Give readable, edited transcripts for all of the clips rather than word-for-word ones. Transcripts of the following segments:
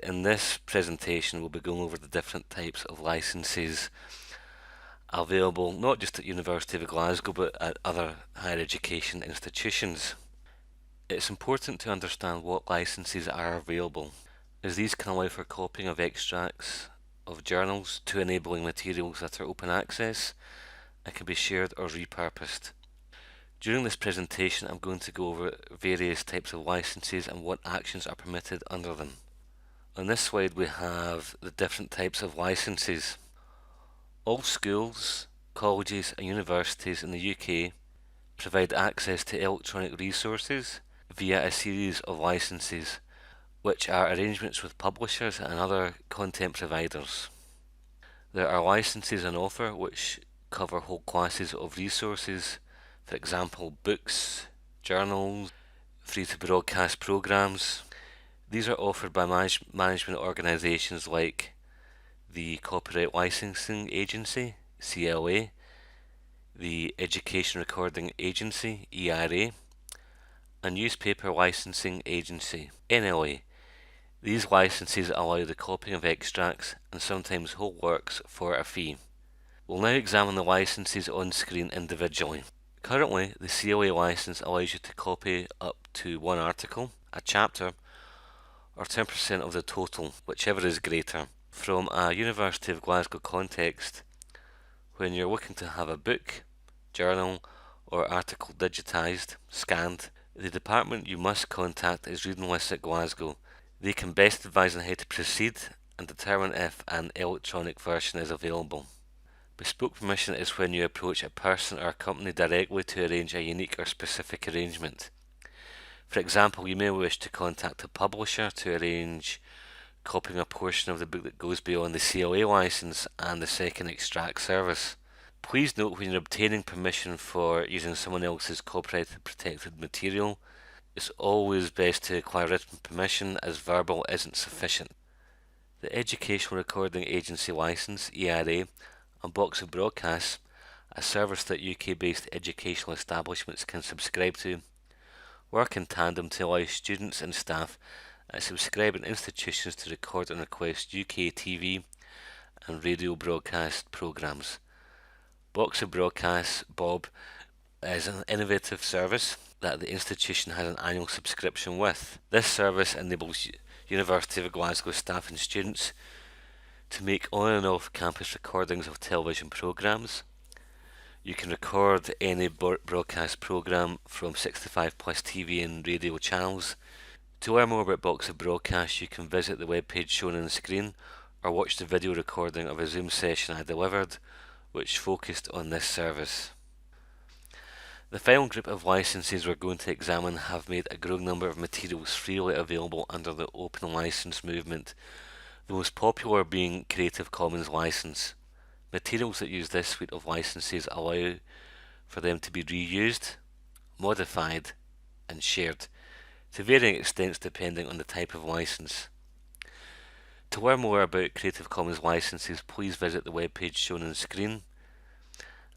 in this presentation we'll be going over the different types of licenses available not just at University of Glasgow but at other higher education institutions. It's important to understand what licenses are available, as these can allow for copying of extracts of journals to enabling materials that are open access and can be shared or repurposed. During this presentation I'm going to go over various types of licenses and what actions are permitted under them. On this slide we have the different types of licenses. All schools, colleges and universities in the UK provide access to electronic resources via a series of licenses, which are arrangements with publishers and other content providers. There are licenses on offer which cover whole classes of resources, for example books, journals, free to broadcast programs. These are offered by management organisations like the Copyright Licensing Agency, CLA, the Education Recording Agency, ERA, and Newspaper Licensing Agency, NLA. These licenses allow the copying of extracts and sometimes whole works for a fee. We'll now examine the licenses on screen individually. Currently, the CLA license allows you to copy up to one article, a chapter, or 10% of the total, whichever is greater. From a University of Glasgow context, when you're looking to have a book, journal, or article digitised, scanned, the department you must contact is Reading Lists at Glasgow. They can best advise on how to proceed and determine if an electronic version is available. Bespoke permission is when you approach a person or a company directly to arrange a unique or specific arrangement. For example, you may wish to contact a publisher to arrange copying a portion of the book that goes beyond the CLA license and the second extract service. Please note when you're obtaining permission for using someone else's copyright protected material, it's always best to acquire written permission as verbal isn't sufficient. The Educational Recording Agency Licence, ERA, and Box of Broadcasts, a service that UK-based educational establishments can subscribe to, work in tandem to allow students and staff at subscribing institutions to record and request UK TV and radio broadcast programmes. Box of Broadcasts, Bob, is an innovative service that the institution has an annual subscription with. This service enables University of Glasgow staff and students to make on and off campus recordings of television programmes. You can record any broadcast programme from 65 plus TV and radio channels. To learn more about Box of Broadcast, you can visit the webpage shown on the screen or watch the video recording of a Zoom session I delivered which focused on this service. The final group of licenses we're going to examine have made a growing number of materials freely available under the open license movement, the most popular being Creative Commons license. Materials that use this suite of licenses allow for them to be reused, modified and shared to varying extents depending on the type of license. To learn more about Creative Commons licenses, please visit the webpage shown on the screen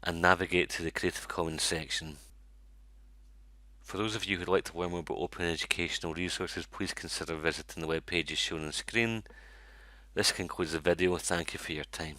and navigate to the Creative Commons section. For those of you who'd like to learn more about open educational resources, please consider visiting the webpages shown on the screen. This concludes the video. Thank you for your time.